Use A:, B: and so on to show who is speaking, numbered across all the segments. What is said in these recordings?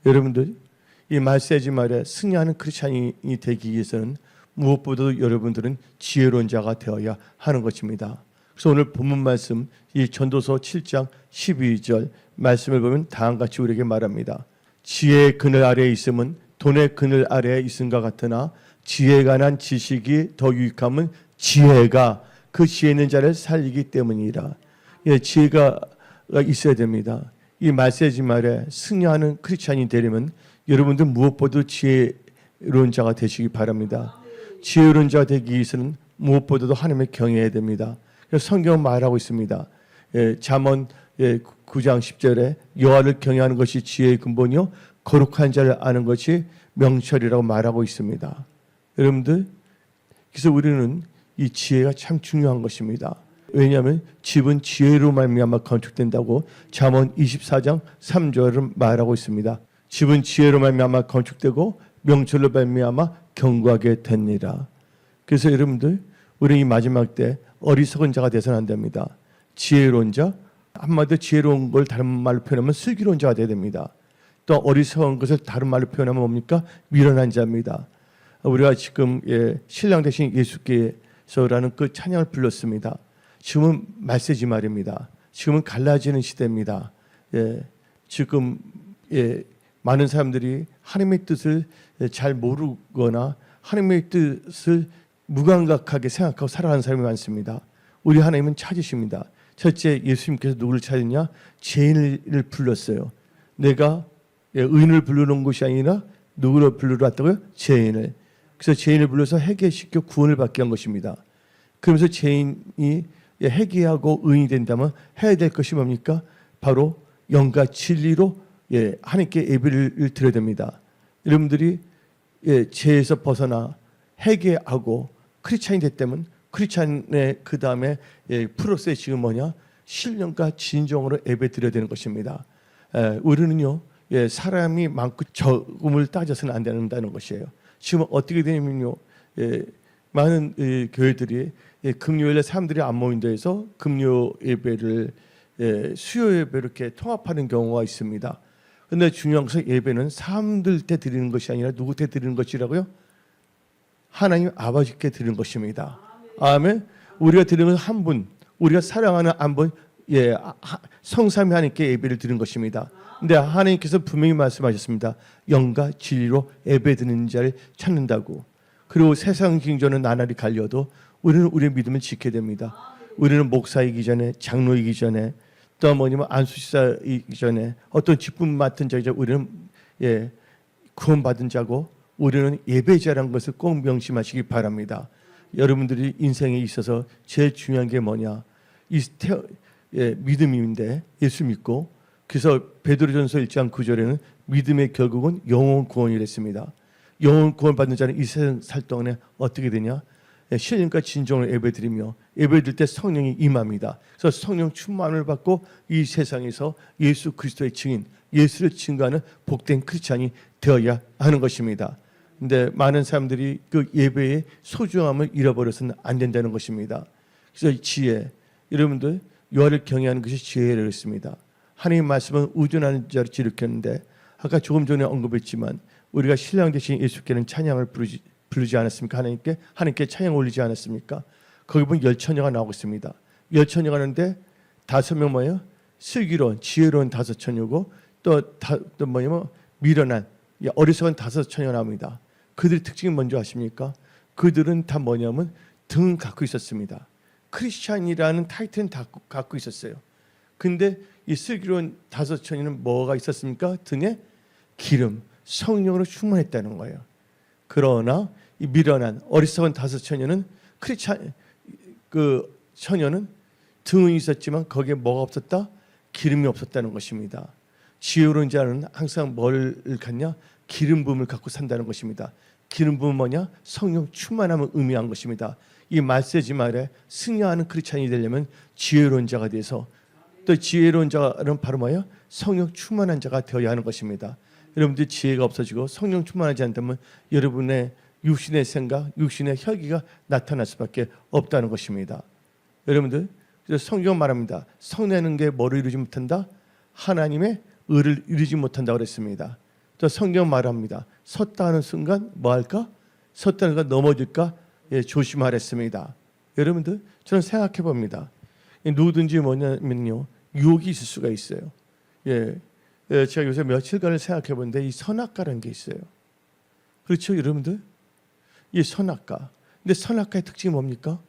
A: 여러분들 이 말세지 말에 승리하는 크리스찬이 되기 위해서는 무엇보다도 여러분들은 지혜로운 자가 되어야 하는 것입니다. 그래서 오늘 본문 말씀 이 전도서 7장 12절 말씀을 보면 다음과 같이 우리에게 말합니다. 지혜의 그늘 아래에 있음은 돈의 그늘 아래에 있음과 같으나 지혜에 관한 지식이 더 유익함은 지혜가 그 지혜 있는 자를 살리기 때문이라. 예, 지혜가 있어야 됩니다. 이 말세지 말에 승리하는 크리스찬이 되려면 여러분들 무엇보다도 지혜로운 자가 되시기 바랍니다. 지혜로운 자가 되기 위해서는 무엇보다도 하나님을 경외해야 됩니다. 그래서 성경은 말하고 있습니다. 잠언 9장 10절에 여호와를 경외하는 것이 지혜의 근본이요 거룩한 자를 아는 것이 명철이라고 말하고 있습니다. 여러분들, 그래서 우리는 이 지혜가 참 중요한 것입니다. 왜냐하면 집은 지혜로 말미암아 건축된다고 잠언 24장 3절은 말하고 있습니다. 집은 지혜로 말미암아 건축되고 명철로 말미암아 견고하게 됩니다. 그래서 여러분들, 우리 이 마지막 때 어리석은 자가 되서는 안 됩니다. 지혜로운 자, 한마디로 지혜로운 걸 다른 말로 표현하면 슬기로운 자가 되어야 됩니다. 또 어리석은 것을 다른 말로 표현하면 뭡니까? 미련한 자입니다. 우리가 지금 신랑 되신 예수께서라는 그 찬양을 불렀습니다. 지금은 말세지 말입니다. 지금은 갈라지는 시대입니다. 지금 많은 사람들이 하나님의 뜻을 잘 모르거나 하나님의 뜻을 무감각하게 생각하고 살아가는 사람이 많습니다. 우리 하나님은 찾으십니다. 첫째, 예수님께서 누구를 찾았냐? 죄인을 불렀어요. 내가 의인을 부르는 것이 아니라 누구를 부르러 왔다고요? 죄인을. 그래서 죄인을 불러서 회개시켜 구원을 받게 한 것입니다. 그러면서 죄인이 회개하고 의인이 된다면 해야 될 것이 뭡니까? 바로 영과 진리로 하나님께 예배를 드려야 됩니다. 여러분들이 죄에서 벗어나 회개하고 크리스찬이 됐다면 크리스찬의 그 다음에 프로세스 지금 뭐냐? 신령과 진정으로 예배 드려야 되는 것입니다. 우리는요, 사람이 많고 적음을 따져서는 안 된다는 것이에요. 지금 어떻게 되냐면요, 많은 교회들이 금요일에 사람들이 안 모인다 해서 금요 예배를 수요 예배 이렇게 통합하는 경우가 있습니다. 그런데 중요한 것은 예배는 사람들 때 드리는 것이 아니라 누구 때 드리는 것이라고요? 하나님 아버지께 드리는 것입니다. 아멘. 우리가 드리는 것은 한 분, 우리가 사랑하는 한 분, 성삼위 하나님께 예배를 드리는 것입니다. 근데 하나님께서 분명히 말씀하셨습니다. 영과 진리로 예배 드리는 자를 찾는다고. 그리고 세상 징조는 나날이 갈려도 우리는 우리의 믿음을 지켜야 됩니다. 우리는 목사이기 전에, 장로이기 전에, 또 뭐냐면 안수시사이기 전에 어떤 직분 맡은 자이자 우리는 구원받은 자고 우리는 예배자라는 것을 꼭 명심하시기 바랍니다. 여러분들이 인생에 있어서 제일 중요한 게 뭐냐? 믿음인데 예수 믿고, 그래서 베드로전서 1장 9절에는 믿음의 결국은 영혼 구원이랬습니다. 영혼 구원 받는 자는 이 세상 살 동안에 어떻게 되냐? 신령과 진정으로 예배드리며 예배드릴 때 성령이 임합니다. 그래서 성령 충만을 받고 이 세상에서 예수 그리스도의 증인, 예수를 증거하는 복된 크리스찬이 되어야 하는 것입니다. 근데 많은 사람들이 그 예배의 소중함을 잃어버려서는 안 된다는 것입니다. 그래서 지혜, 여러분들 여호와를 경외하는 것이 지혜라고 했습니다. 하나님의 말씀은 우둔하는 자를 지르켰는데 아까 조금 전에 언급했지만 우리가 신랑 되신 예수께는 찬양을 부르지 않았습니까? 하나님께 찬양 올리지 않았습니까? 거기 보면 열처녀가 나오고 있습니다. 열처녀가 하는데 5명 뭐예요? 슬기로운, 지혜로운 5처녀고 또 뭐냐면 미련한, 어리석은 5처녀가 나옵니다. 그들의 특징이 뭔지 아십니까? 그들은 다 뭐냐면 등을 갖고 있었습니다. 크리스찬이라는 타이틀은 다 갖고 있었어요. 근데 이 슬기로운 5처녀는 뭐가 있었습니까? 등에 기름, 성령으로 충만했다는 거예요. 그러나 이 미련한 어리석은 5처녀는 크리스찬 그 처녀는 등은 있었지만 거기에 뭐가 없었다? 기름이 없었다는 것입니다. 지혜로운 자는 항상 뭘 갖냐? 기름 부음을 갖고 산다는 것입니다. 기름 부음은 뭐냐? 성령 충만함을 의미한 것입니다. 이 말세지 말에 승리하는 크리스찬이 되려면 지혜로운 자가 돼서, 또 지혜로운 자는 바로 뭐예요? 성령 충만한 자가 되어야 하는 것입니다. 여러분들 지혜가 없어지고 성령 충만하지 않다면 여러분의 육신의 생각, 육신의 혈기가 나타날 수밖에 없다는 것입니다. 여러분들, 그래서 성경 말합니다. 성내는 게 뭐를 이루지 못한다? 하나님의 의를 이루지 못한다고 그랬습니다. 또 성경 말합니다. 섰다 하는 순간 뭐 할까? 섰다 하는 순간 넘어질까? 예, 조심하랬습니다. 여러분들 저는 생각해 봅니다. 누구든지 뭐냐면요, 유혹이 있을 수가 있어요. 예, 제가 요새 며칠간을 생각해 보는데 이 선악과라는 게 있어요. 그렇죠, 여러분들? 이 선악과. 근데 선악과의 특징이 뭡니까?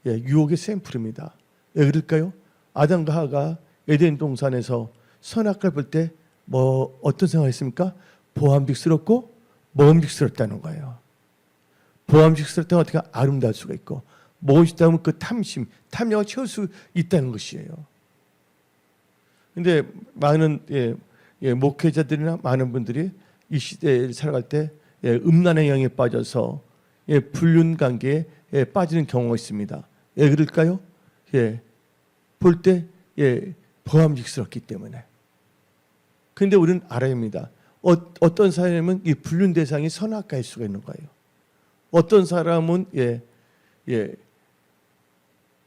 A: 예, 유혹의 샘플입니다. 왜 그럴까요? 아담과 하와가 에덴 동산에서 선악과를 볼 때 뭐 어떤 생각했습니까? 보암직스럽고 먹음직스럽다는 거예요. 보암직스럽다면 어떻게 아름다울 수가 있고, 멋있다면 그 탐심, 탐욕을 채울 수 있다는 것이에요. 근데 많은 목회자들이나 많은 분들이 이 시대를 살아갈 때 음란의 영에 빠져서 불륜 관계에 빠지는 경우가 있습니다. 왜 그럴까요? 볼 때 보암직스럽기 때문에. 그런데 우리는 알아야 합니다. 어떤 사람은 이 불륜 대상이 선악과일 수가 있는 거예요. 어떤 사람은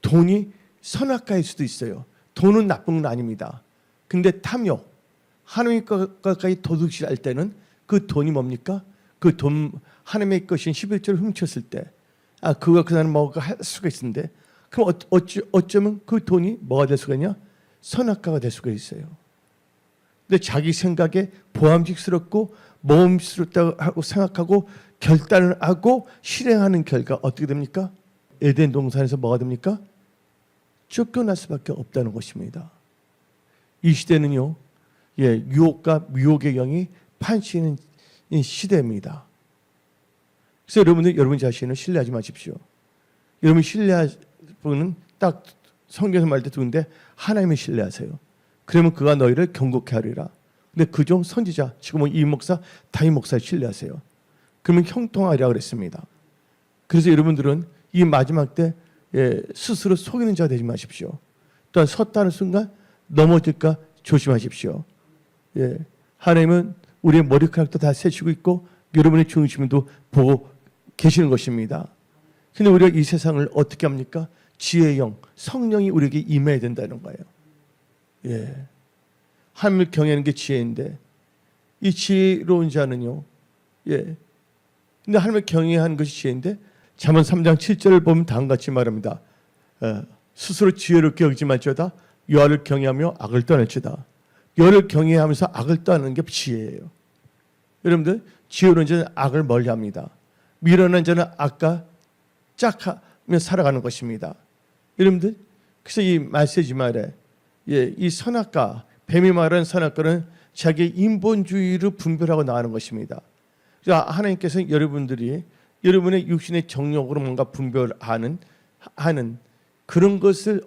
A: 돈이 선악과일 수도 있어요. 돈은 나쁜 건 아닙니다. 근데 탐욕, 하나님과까지 도둑질할 때는 그 돈이 뭡니까? 그 돈, 하나님의 것인 11조를 훔쳤을 때, 그거 그 사람 뭐가 할 수가 있는데, 그럼 어쩌면 그 돈이 뭐가 될 수가 있냐? 선악과가 될 수가 있어요. 근데 자기 생각에 보암직스럽고 모험스럽다고 하고 생각하고 결단을 하고 실행하는 결과 어떻게 됩니까? 에덴 동산에서 뭐가 됩니까? 쫓겨날 수밖에 없다는 것입니다. 이 시대는요, 유혹과 미혹의 영이 판치는 시대입니다. 그래서 여러분 자신을 신뢰하지 마십시오. 여러분 신뢰할 분은 딱 성경에서 말할 때 두는데 하나님을 신뢰하세요. 그러면 그가 너희를 경고케 하리라. 근데 그중 선지자, 지금은 이 목사, 다윗 목사를 신뢰하세요. 그러면 형통하리라 그랬습니다. 그래서 여러분들은 이 마지막 때 스스로 속이는 자가 되지 마십시오. 또한 섰다는 순간 넘어질까 조심하십시오. 하나님은 우리의 머리카락도 다 세시고 있고 여러분의 중심도 보고 계시는 것입니다. 근데 우리가 이 세상을 어떻게 합니까? 지혜의 영, 성령이 우리에게 임해야 된다는 거예요. 하나님을 경외하는 게 지혜인데 이 지혜로운 자는요. 근데 하나님을 경외하는 것이 지혜인데 잠언 3장 7절을 보면 다음같이 말합니다. 스스로 지혜롭게 여기지 말지어다 여호와를 경외하며 악을 떠날지어다. 여호와를 경외하면서 악을 떠나는 게 지혜예요. 여러분들 지혜로운 자는 악을 멀리합니다. 미련한 자는 악과 짝하며 살아가는 것입니다. 여러분들 그래서 이 메시지 말에 이 선악과, 뱀이 말하는 선악과는 자기의 인본주의를 분별하고 나가는 것입니다. 하나님께서는 여러분들이 여러분의 육신의 정욕으로 뭔가 분별하는 그런 것을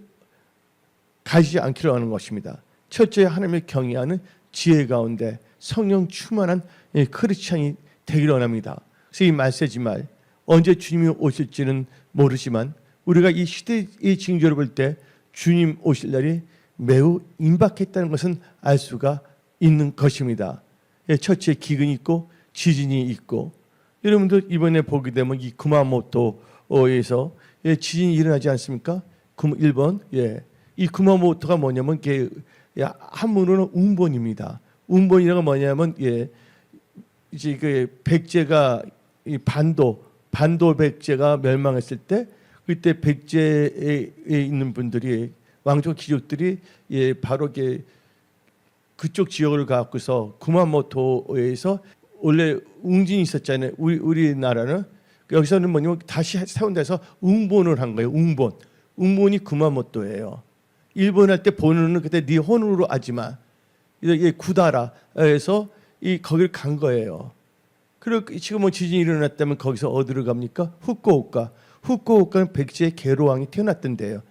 A: 가지지 않기로 하는 것입니다. 첫째, 하나님을 경외하는 지혜 가운데 성령 충만한 크리스찬이 되기를 원합니다. 그래서 이 메시지 말, 언제 주님이 오실지는 모르지만 우리가 이 시대의 징조를 볼 때 주님 오실 날이 매우 임박했다는 것은 알 수가 있는 것입니다. 첫째, 기근이 있고 지진이 있고, 여러분들 이번에 보게 되면 이 구마모토에서 지진이 일어나지 않습니까? 1번, 이 구마모토가 뭐냐면 한문으로는 운본입니다. 운본이라고 뭐냐면 이제 그 백제가 이 반도 백제가 멸망했을 때 그때 백제에 있는 분들이 왕족 귀족들이 바로 그쪽 지역을 갖고서 구마모토에서 원래 웅진이 있었잖아요. 우리나라는 여기서는 뭐냐면 다시 세운 데서 웅본을 한 거예요. 웅본이 구마모토예요. 일본 할 때 본은 그때 니혼으로 하지만 이게 구다라에서 거기를 간 거예요. 그리고 지금 뭐 지진이 일어났다면 거기서 어디로 갑니까? 후쿠오카는 백제의 계로왕이 태어났던 데예요.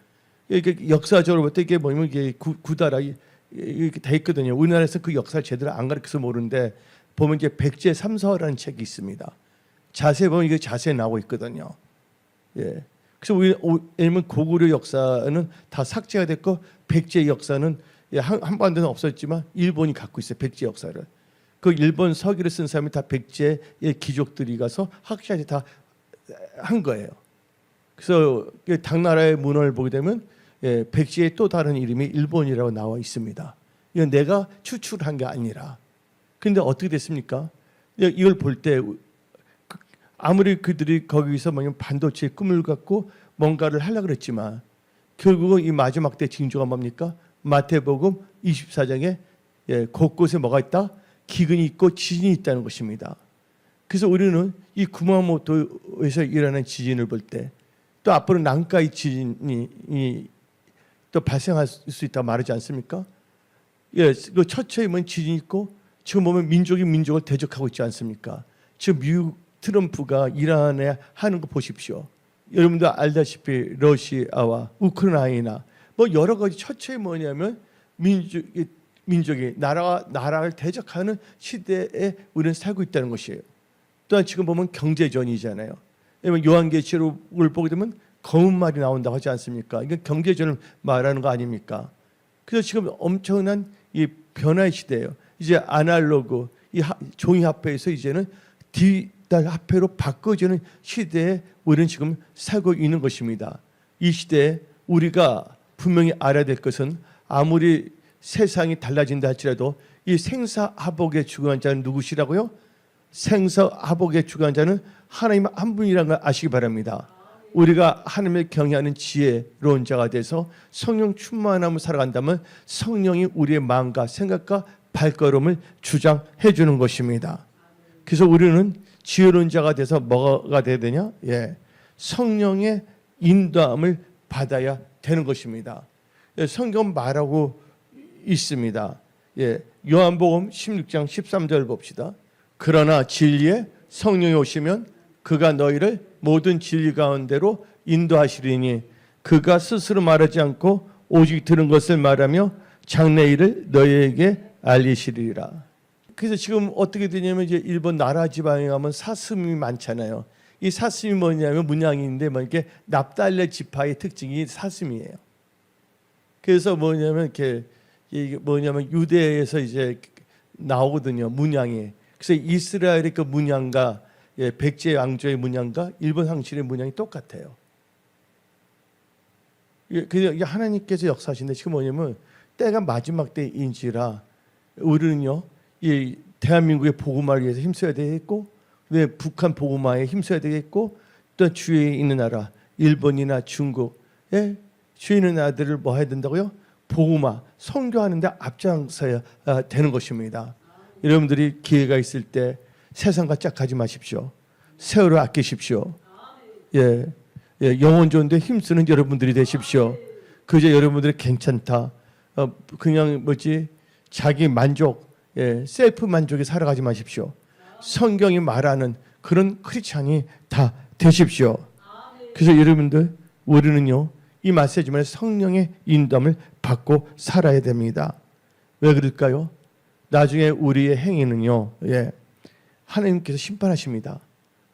A: 이게 역사적으로 볼 때 이게 뭐냐면 이게 구다라 이렇게 돼 있거든요. 우리나라에서 그 역사를 제대로 안 가르쳐서 모르는데 보면 이제 백제 삼서라는 책이 있습니다. 자세히 보면 이게 자세히 나오고 있거든요. 그래서 왜냐면 고구려 역사는 다 삭제가 됐고 백제 역사는 한반도는 없었지만 일본이 갖고 있어요. 백제 역사를. 그 일본 서기를 쓴 사람이 다 백제의 귀족들이 가서 학자들이 다 한 거예요. 그래서 당나라의 문헌을 보게 되면 백제의 또 다른 이름이 일본이라고 나와 있습니다. 이건 내가 추출한 게 아니라 근데 어떻게 됐습니까? 이걸 볼 때 아무리 그들이 거기서 뭐냐면 반도체의 꿈을 갖고 뭔가를 하려고 그랬지만 결국은 이 마지막 때 징조가 뭡니까? 마태복음 24장에 곳곳에 뭐가 있다? 기근이 있고 지진이 있다는 것입니다. 그래서 우리는 이 구마모토에서 일어나는 지진을 볼 때 또 앞으로 난카이 지진이 또 발생할 수 있다고 말하지 않습니까? 그 처처에 보면 지진이 있고 지금 보면 민족이 민족을 대적하고 있지 않습니까? 지금 미국 트럼프가 이란에 하는 거 보십시오. 여러분도 알다시피 러시아와 우크라이나 뭐 여러 가지 처처에 뭐냐면 민족이 나라를 대적하는 시대에 우리는 살고 있다는 것이에요. 또한 지금 보면 경제전이잖아요. 요한계시록을 보게 되면 검은 말이 나온다고 하지 않습니까? 이건 경제전을 말하는 거 아닙니까? 그래서 지금 엄청난 이 변화의 시대예요. 이제 아날로그 이 종이 화폐에서 이제는 디지털 화폐로 바꿔지는 시대에 우리는 지금 살고 있는 것입니다. 이 시대에 우리가 분명히 알아야 될 것은 아무리 세상이 달라진다 할지라도 이 생사화복의 주관한 자는 누구시라고요? 생사화복의 주관한 자는 하나님 한 분이라는 걸 아시기 바랍니다. 우리가 하나님을 경외하는 지혜로운 자가 돼서 성령 충만함을 살아간다면 성령이 우리의 마음과 생각과 발걸음을 주장해 주는 것입니다. 그래서 우리는 지혜로운 자가 돼서 뭐가 돼야 되냐? 성령의 인도함을 받아야 되는 것입니다. 성경 말하고 있습니다. 요한복음 16장 13절 봅시다. 그러나 진리의 성령이 오시면 그가 너희를 모든 진리 가운데로 인도하시리니 그가 스스로 말하지 않고 오직 들은 것을 말하며 장래일을 너희에게 알리시리라. 그래서 지금 어떻게 되냐면 이제 일본 나라 지방에 가면 사슴이 많잖아요. 이 사슴이 뭐냐면 문양인데 뭐 이렇게 납달레 지파의 특징이 사슴이에요. 그래서 뭐냐면 이게 뭐냐면 유대에서 이제 나오거든요, 문양이. 그래서 이스라엘의 그 문양과 백제 왕조의 문양과 일본 황실의 문양이 똑같아요. 이게 하나님께서 역사하신데 지금 뭐냐면 때가 마지막 때인지라 우리는요, 이 대한민국의 복음화를 위해서 힘써야 되겠고, 북한 복음화에 힘써야 되겠고, 또 주위에 있는 나라 일본이나 중국에 주위에 있는 나라들을 뭐 해야 된다고요? 복음화, 선교하는 데 앞장서야 되는 것입니다. 여러분들이 기회가 있을 때 세상과 짝하지 마십시오. 세월을 아끼십시오. 영혼 좋은데 힘쓰는 여러분들이 되십시오. 그저 여러분들이 괜찮다, 그냥 자기 만족, 셀프 만족에 살아가지 마십시오. 성경이 말하는 그런 크리스찬이 다 되십시오. 그래서 여러분들, 우리는요 이 메시지만 성령의 인도함을 받고 살아야 됩니다. 왜 그럴까요? 나중에 우리의 행위는요, 하나님께서 심판하십니다.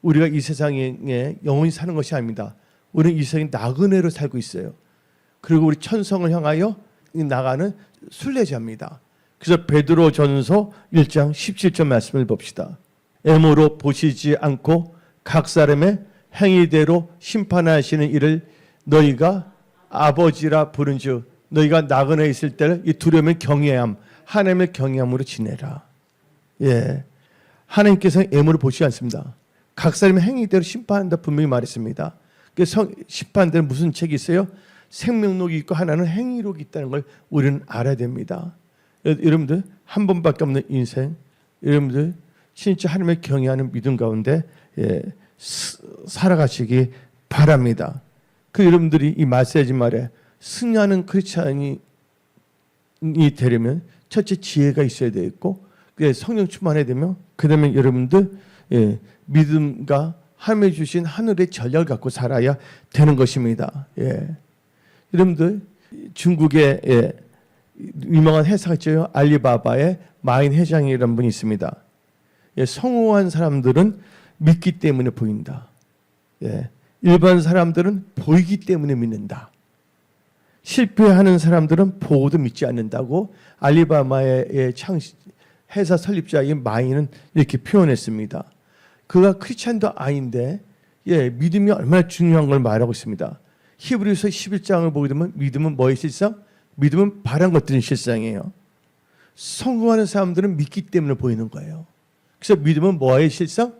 A: 우리가 이 세상에 영원히 사는 것이 아닙니다. 우리는 이 세상에 나그네로 살고 있어요. 그리고 우리 천성을 향하여 나가는 순례자입니다. 그래서 베드로전서 1장 17절 말씀을 봅시다. 애모로 보시지 않고 각 사람의 행위대로 심판하시는 이를 너희가 아버지라 부른즉 너희가 나그네 있을 때를 이 두려움의 경외함, 하나님의 경외함으로 지내라. 하나님께서는 애모를 보시지 않습니다. 각 사람의 행위대로 심판한다 분명히 말했습니다. 심판대는 무슨 책이 있어요? 생명록이 있고 하나는 행위록이 있다는 걸 우리는 알아야 됩니다. 여러분들 한 번밖에 없는 인생, 여러분들 진짜 하나님의 경외하는 믿음 가운데 살아가시기 바랍니다. 여러분들이 이 메시지 말에 승리하는 크리스찬이 되려면 첫째 지혜가 있어야 되겠고, 성령 충만해야 되면 그다음에 여러분들 믿음과 하나님이 주신 하늘의 전략을 갖고 살아야 되는 것입니다. 여러분들 중국의 유명한 회사가 있죠. 알리바바의 마인 회장이라는 분이 있습니다. 성공한 사람들은 믿기 때문에 보인다. 일반 사람들은 보이기 때문에 믿는다. 실패하는 사람들은 보고도 믿지 않는다고 알리바바의 회사 설립자인 마인은 이렇게 표현했습니다. 그가 크리스찬도 아닌데 믿음이 얼마나 중요한 걸 말하고 있습니다. 히브리서 11장을 보게 되면 믿음은 뭐의 실상? 믿음은 바란 것들의 실상이에요. 성공하는 사람들은 믿기 때문에 보이는 거예요. 그래서 믿음은 뭐의 실상?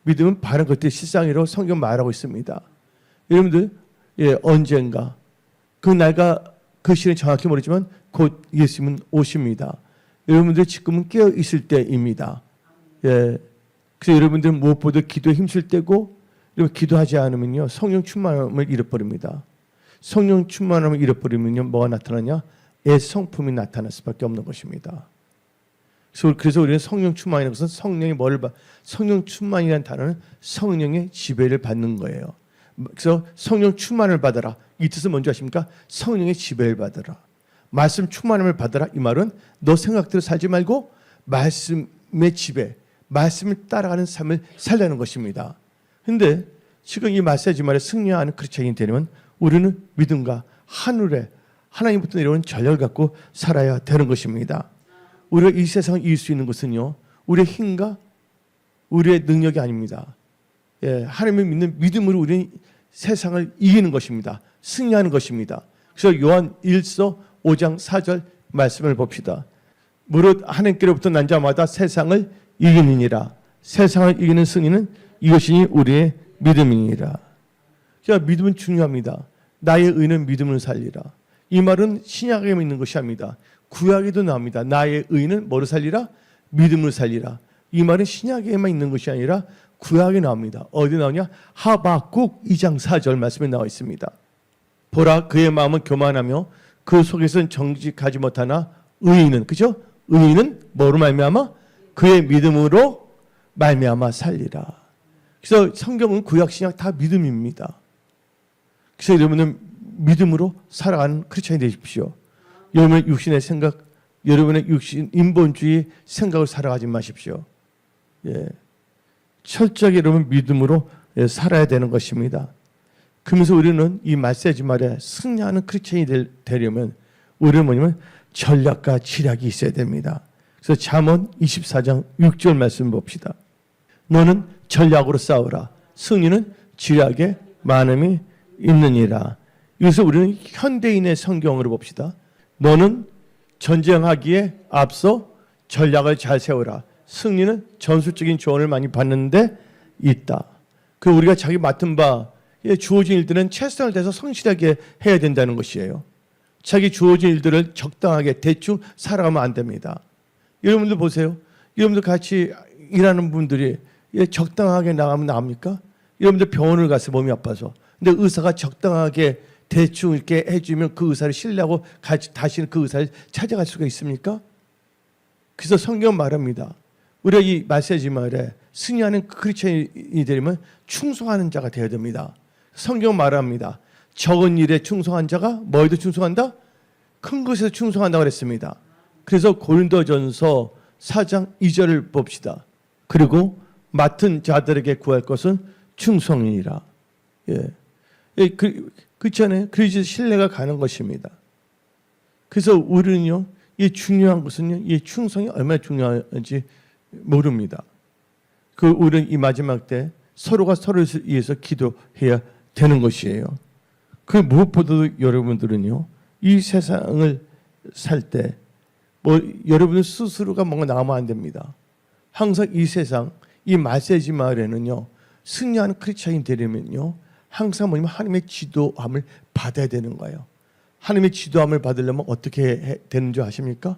A: 믿음은 바른 것들의 실상이라고 성경 말하고 있습니다. 여러분들 언젠가 그 날과 그 시간이 정확히 모르지만 곧 예수님은 오십니다. 여러분들 지금은 깨어 있을 때입니다. 그래서 여러분들은 무엇보다 기도에 힘쓸 때고, 그리고 기도하지 않으면요 성령 충만함을 잃어버립니다. 성령 충만함을 잃어버리면요 뭐가 나타나냐? 성품이 나타날 수밖에 없는 것입니다. 그래서 우리는 성령 충만이라는 것은 성령 충만이라는 단어는 성령의 지배를 받는 거예요. 그래서 성령 충만을 받아라. 이 뜻은 뭔지 아십니까? 성령의 지배를 받아라. 말씀 충만함을 받아라. 이 말은 너 생각대로 살지 말고 말씀의 지배, 말씀을 따라가는 삶을 살려는 것입니다. 그런데 지금 이 메시지 말에 승리하는 크리스찬이 되려면 우리는 믿음과 하늘에 하나님부터 내려오는 전략을 갖고 살아야 되는 것입니다. 우리가 이 세상을 이길 수 있는 것은요 우리의 힘과 우리의 능력이 아닙니다. 하나님을 믿는 믿음으로 우리는 세상을 이기는 것입니다. 승리하는 것입니다. 그래서 요한 1서 5장 4절 말씀을 봅시다. 무릇 하나님께로부터 난 자마다 세상을 이기느니라. 세상을 이기는 승리는 이것이니 우리의 믿음이니라. 그러니까 믿음은 중요합니다. 나의 의는 믿음으로 살리라. 이 말은 신약에 있는 것이 아닙니다. 구약에도 나옵니다. 나의 의는 뭐로 살리라? 믿음으로 살리라. 이 말은 신약에만 있는 것이 아니라 구약에 나옵니다. 어디 나오냐? 하박국 2장 4절 말씀에 나와 있습니다. 보라 그의 마음은 교만하며 그 속에서는 정직하지 못하나 의인은, 그죠? 의인은 뭐로 말미암아? 그의 믿음으로 말미암아 살리라. 그래서 성경은 구약 신약 다 믿음입니다. 그래서 여러분은 믿음으로 살아가는 크리스찬이 되십시오. 여러분의 육신의 생각, 여러분의 육신 인본주의 생각을 살아가지 마십시오. 철저하게 여러분 믿음으로 살아야 되는 것입니다. 그러면서 우리는 이 메시지 말에 승리하는 크리스찬이 되려면 우리는 뭐냐면 전략과 지략이 있어야 됩니다. 그래서 잠언 24장 6절 말씀 봅시다. 너는 전략으로 싸우라. 승리는 지략에 많음이 있느니라. 여기서 우리는 현대인의 성경으로 봅시다. 너는 전쟁하기에 앞서 전략을 잘 세워라. 승리는 전술적인 조언을 많이 받는데 있다. 그 우리가 자기 맡은 바 주어진 일들은 최선을 다해서 성실하게 해야 된다는 것이에요. 자기 주어진 일들을 적당하게 대충 살아가면 안 됩니다. 여러분들 보세요. 여러분들 같이 일하는 분들이 적당하게 나가면 나옵니까? 여러분들 병원을 가서 몸이 아파서 근데 의사가 적당하게 대충 이렇게 해주면 그 의사를 신뢰하고 다시는 그 의사를 찾아갈 수가 있습니까? 그래서 성경 말합니다. 우리가 이 메시지 말에 승리하는 크리스찬이 되려면 충성하는 자가 되어야 됩니다. 성경 말합니다. 적은 일에 충성한 자가 뭐에도 충성한다? 큰 것에서 충성한다고 그랬습니다. 그래서 고린도전서 4장 2절을 봅시다. 그리고 맡은 자들에게 구할 것은 충성이니라. 그렇잖아요. 그래서 신뢰가 가는 것입니다. 그래서 우리는요, 이 중요한 것은요, 이 충성이 얼마나 중요한지 모릅니다. 우리는 이 마지막 때 서로가 서로를 위해서 기도해야 되는 것이에요. 그 무엇보다도 여러분들은요, 이 세상을 살 때 여러분 스스로가 뭔가 나오면 안 됩니다. 항상 이 세상, 이 메시지 마을에는요, 승리하는 크리스찬이 되려면요, 항상 뭐냐면 하나님의 지도함을 받아야 되는 거예요. 하나님의 지도함을 받으려면 어떻게 되는 줄 아십니까?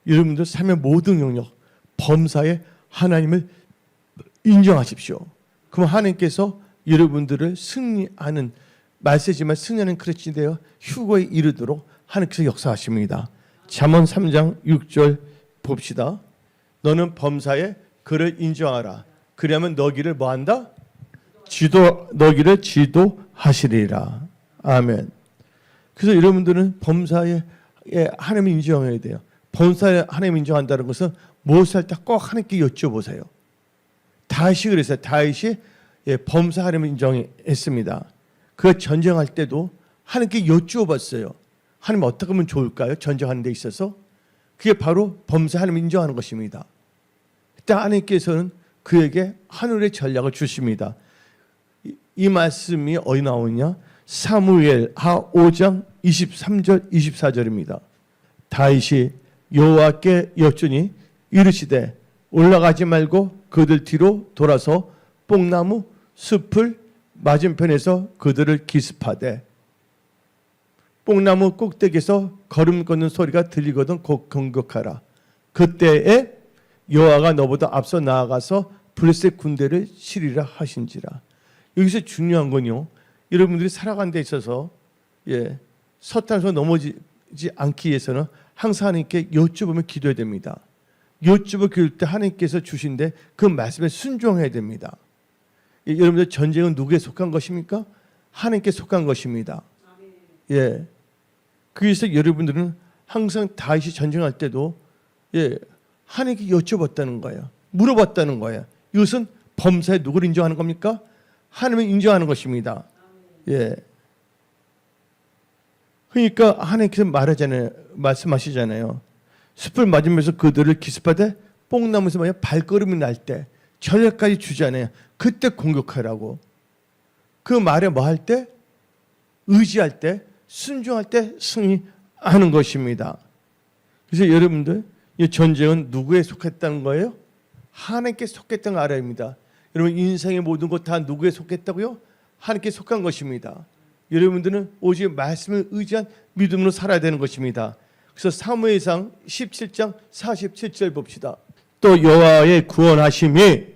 A: 여러분들 삶의 모든 영역, 범사에 하나님을 인정하십시오. 그럼 하나님께서 여러분들을 승리하는 메시지만 승리하는 크리스찬이 되어 휴거에 이르도록 하나님께서 역사하십니다. 잠언 3장 6절 봅시다. 너는 범사에 그를 인정하라. 그러면 너기를 뭐한다? 너기를 지도하시리라. 아멘. 그래서 여러분들은 범사에 하나님을 인정해야 돼요. 범사에 하나님 인정한다는 것은 무엇을 할 때 꼭 하나님께 여쭤보세요. 다윗이 그랬어요. 다윗이 범사 하나님을 인정했습니다. 그가 전쟁할 때도 하나님께 여쭈어봤어요. 하나님 어떻게 하면 좋을까요? 전쟁하는 데 있어서. 그게 바로 범사 하나님을 인정하는 것입니다. 그때 하나님께서는 그에게 하늘의 전략을 주십니다. 이 말씀이 어디 나오냐? 사무엘 하 5장 23절 24절입니다. 다윗이 여호와께 여쭈니 이르시되 올라가지 말고 그들 뒤로 돌아서 뽕나무 숲을 맞은편에서 그들을 기습하되 뽕나무 꼭대기에서 걸음 걷는 소리가 들리거든 곧 공격하라. 그때에 여호와가 너보다 앞서 나아가서 블레셋 군대를 치리라 하신지라. 여기서 중요한 건요, 여러분들이 살아가는 데 있어서 서탄에서 넘어지지 않기 위해서는 항상 하나님께 여쭈으며 기도해야 됩니다. 여쭈어 기도할 때 하나님께서 주신데 그 말씀에 순종해야 됩니다. 여러분들 전쟁은 누구에 속한 것입니까? 하나님께 속한 것입니다. 그래서 여러분들은 항상 다윗이 전쟁할 때도 하나님께 여쭤봤다는 거예요. 물어봤다는 거예요. 이것은 범사에 누구를 인정하는 겁니까? 하나님을 인정하는 것입니다. 그러니까 하나님께서 말씀하시잖아요. 숲을 맞으면서 그들을 기습하되 뽕나무에서 만약 발걸음이 날 때 전략까지 주잖아요. 그때 공격하라고. 그 말에 뭐 할 때? 의지할 때, 순종할 때 승리하는 것입니다. 그래서 여러분들 이 전쟁은 누구에 속했다는 거예요? 하나님께 속했다는 걸 알아야 합니다. 여러분 인생의 모든 것 다 누구에 속했다고요? 하나님께 속한 것입니다. 여러분들은 오직 말씀을 의지한 믿음으로 살아야 되는 것입니다. 그래서 사무엘상 17장 47절 봅시다. 또 여호와의 구원하심이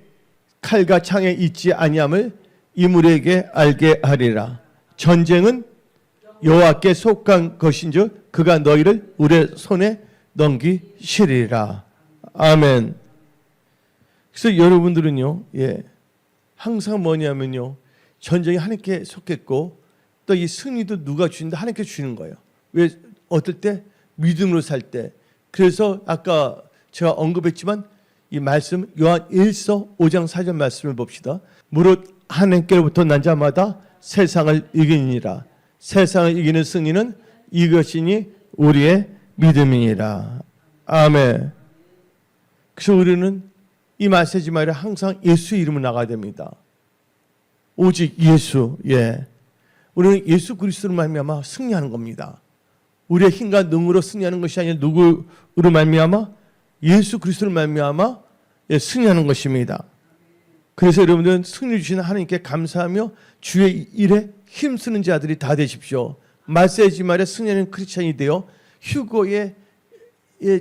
A: 칼과 창에 있지 아니함을 이물에게 알게 하리라. 전쟁은 여호와께 속한 것인즉 그가 너희를 우리의 손에 넘기시리라. 아멘. 그래서 여러분들은요, 항상 뭐냐면요, 전쟁이 하나님께 속했고 또 이 승리도 누가 주신다? 하나님께 주시는 거예요. 왜? 어떨 때? 믿음으로 살 때. 그래서 아까 제가 언급했지만 이 말씀 요한 1서 5장 4절 말씀을 봅시다. 무릇 하나님께로부터 난 자마다 세상을 이기니라. 세상을 이기는 승리는 이것이니 우리의 믿음이니라. 아멘. 그래서 우리는 이 메시지 말에 항상 예수 이름을 나가야 됩니다. 오직 예수. 우리는 예수 그리스도로 말미암아 승리하는 겁니다. 우리의 힘과 능으로 승리하는 것이 아니라 누구로 말미암아? 예수 그리스도로 말미암아 승리하는 것입니다. 그래서 여러분들은 승리 주시는 하나님께 감사하며 주의 일에 힘쓰는 자들이 다 되십시오. 메시지 말에 승리하는 크리스찬이 되어 휴거에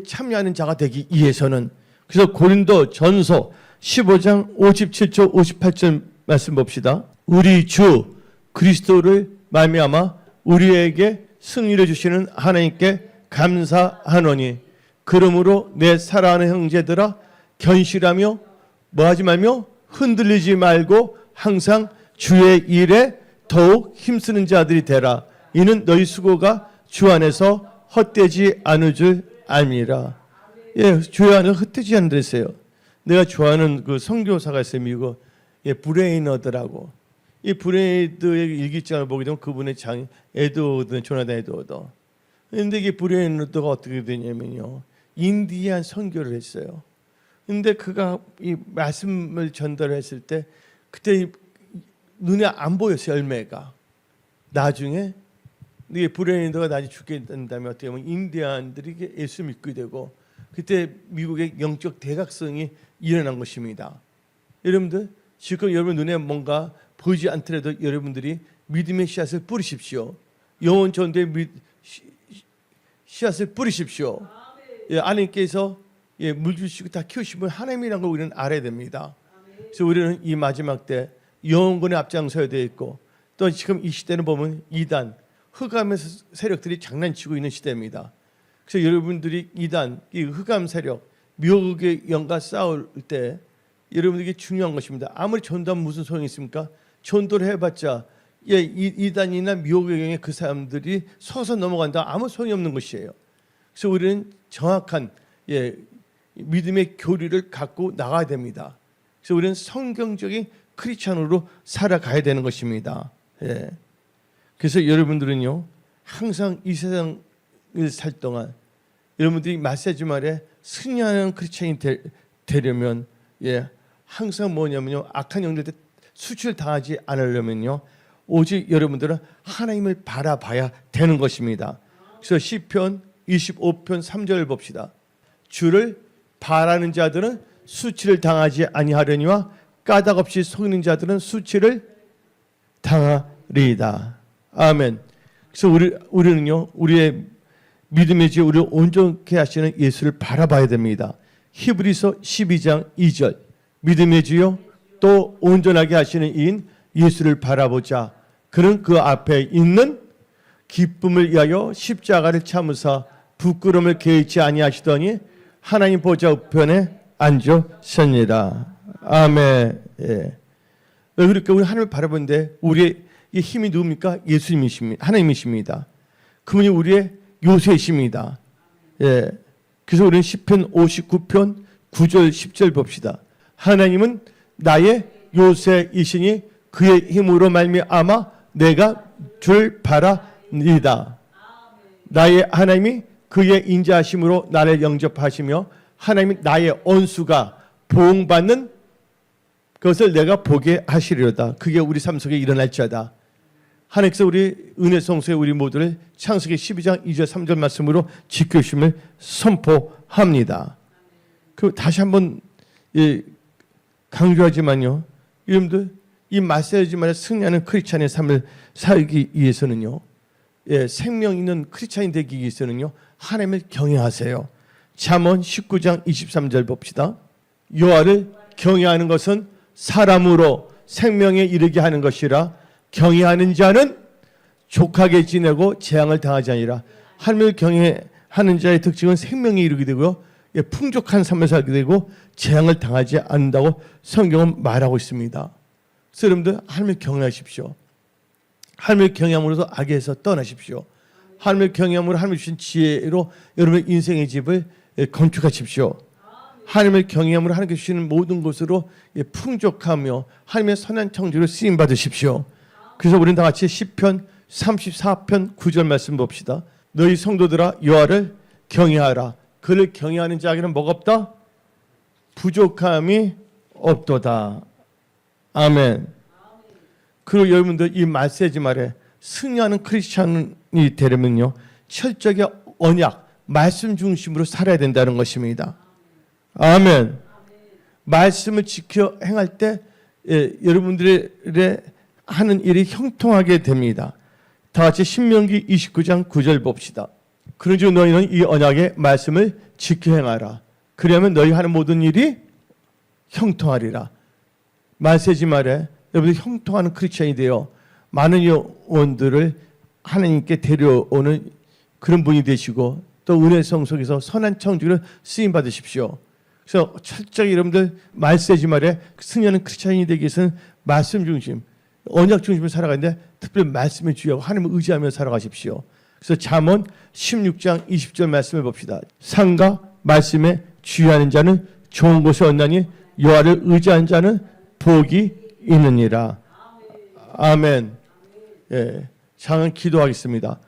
A: 참여하는 자가 되기 위해서는. 그래서 고린도 전서 15장 57절 58절 말씀 봅시다. 우리 주 그리스도를 말미암아 우리에게 승리를 주시는 하나님께 감사하노니 그러므로 내 사랑하는 형제들아 견실하며 뭐하지 말며 흔들리지 말고 항상 주의 일에 더욱 힘쓰는 자들이 되라. 이는 너희 수고가 주 안에서 헛되지 않을 줄 알미라. 주 안에 헛되지 않는 데서요. 내가 좋아하는 그 선교사가 있어요. 미국 브레이너드라고. 이 브레이너드의 일기장을 보게 되면 그분의 장 에드워드, 조나단 에드워드. 그런데 이게 브레이너드가 어떻게 되냐면요, 인디안 선교를 했어요. 근데 그가 이 말씀을 전달했을 때 그때 눈에 안 보였어요, 열매가. 나중에 이게 브레이너드가 나중에 죽게 된다면 어떻게 보면 인디안들이 예수 믿게 되고 그때 미국의 영적 대각성이 일어난 것입니다. 여러분들 지금 여러분 눈에 뭔가 보이지 않더라도 여러분들이 믿음의 씨앗을 뿌리십시오. 영혼 전도의 씨앗을 뿌리십시오. 하나님께서 물 주시고 다 키우시면 하나님이라는 걸 우리는 알아야 됩니다. 그래서 우리는 이 마지막 때 영혼권에 앞장서야 되어 있고 또 지금 이 시대는 보면 이단, 흑암의 세력들이 장난치고 있는 시대입니다. 그래서 여러분들이 이단, 이 흑암 세력, 미혹의 영과 싸울 때 여러분들에게 중요한 것입니다. 아무리 전도하면 무슨 소용이 있습니까? 전도를 해봤자 이단이나 미혹의 영에 그 사람들이 서서 넘어간다 아무 소용이 없는 것이에요. 그래서 우리는 정확한 믿음의 교리를 갖고 나가야 됩니다. 그래서 우리는 성경적인 크리스찬으로 살아가야 되는 것입니다. 그래서 여러분들은요 항상 이 세상을 살 동안 여러분들이 메시지 말에 승리하는 크리스찬이 되려면 항상 뭐냐면요, 악한 영들한테 수출당하지 않으려면요 오직 여러분들은 하나님을 바라봐야 되는 것입니다. 그래서 시편 25편 3절을 봅시다. 주를 바라는 자들은 수치를 당하지 아니하려니와 까닭 없이 속이는 자들은 수치를 당하리이다. 아멘. 그래서 우리는요, 우리의 믿음의 주, 우리를 온전케 하시는 예수를 바라봐야 됩니다. 히브리서 12장 2절. 믿음의 주요, 또 온전하게 하시는 이인 예수를 바라보자. 그는 그 앞에 있는 기쁨을 위하여 십자가를 참으사 부끄러움을 개의치 아니하시더니 하나님 보좌 우편에 앉으셨느니라. 아멘. 예. 왜 그렇게 우리 하나님을 바라보는데 우리의 이 힘이 누굽니까? 예수님이십니다. 하나님이십니다. 그분이 우리의 요새이십니다. 예. 그래서 우리는 시편 59편 9절 10절 봅시다. 하나님은 나의 요새이시니 그의 힘으로 말미암아 내가 줄 바라니다. 나의 하나님이 그의 인자하심으로 나를 영접하시며 하나님이 나의 언수가 보응받는 그것을 내가 보게 하시리로다. 그게 우리 삶 속에 일어날지어다. 하나님께서 우리 은혜 성소에 우리 모두를 창세기 12장 2절 3절 말씀으로 지켜주심을 선포합니다. 그 다시 한번 강조하지만요, 여러분들 이 마세지만의 승리하는 크리스찬의 삶을 살기 위해서는요, 생명 있는 크리스찬이 되기 위해서는요, 하나님을 경외하세요. 잠언 19장 23절 봅시다. 여호와를 경외하는 것은 사람으로 생명에 이르게 하는 것이라 경외하는 자는 족하게 지내고 재앙을 당하지 아니라. 하나님을 경외하는 자의 특징은 생명에 이르게 되고요, 풍족한 삶을 살게 되고 재앙을 당하지 않는다고 성경은 말하고 있습니다. 그래서 여러분들 하나님을 경외하십시오. 하나님을 경외함으로써 악에서 떠나십시오. 하나님을 경외함으로 하나님 주신 지혜로 여러분의 인생의 집을 건축하십시오. 하나님을 경외함으로 하나님께 주시는 모든 것으로 풍족하며 하나님의 선한 청지로 쓰임 받으십시오. 그래서 우리는 다 같이 시편 34편 9절 말씀 봅시다. 너희 성도들아 여호와를 경외하라. 그를 경외하는 자에게는 뭐가 없다? 부족함이 없도다. 아멘. 그리고 여러분들 이 말세지 말에 승리하는 크리스찬이 되려면요, 철저하게 언약, 말씀 중심으로 살아야 된다는 것입니다. 아멘. 말씀을 지켜 행할 때 여러분들의 하는 일이 형통하게 됩니다. 다 같이 신명기 29장 9절 봅시다. 그러므로 너희는 이 언약의 말씀을 지켜 행하라. 그러면 너희 하는 모든 일이 형통하리라. 말세지 말에 여러분들 형통하는 크리스찬이 되어 많은 영혼들을 하나님께 데려오는 그런 분이 되시고 또 은혜 성속에서 선한 청지로 쓰임 받으십시오. 그래서 철저히 여러분들 말세지 말에 승리하는 크리스찬이 되기 위해서는 말씀 중심, 언약 중심으로 살아가는데 특별히 말씀에 주의하고 하나님을 의지하며 살아가십시오. 그래서 잠언 16장 20절 말씀을 봅시다. 상과 말씀에 주의하는 자는 좋은 곳에 얻나니 여호와를 의지하는 자는 복이 있느니라. 아멘. 예, 장은 기도하겠습니다.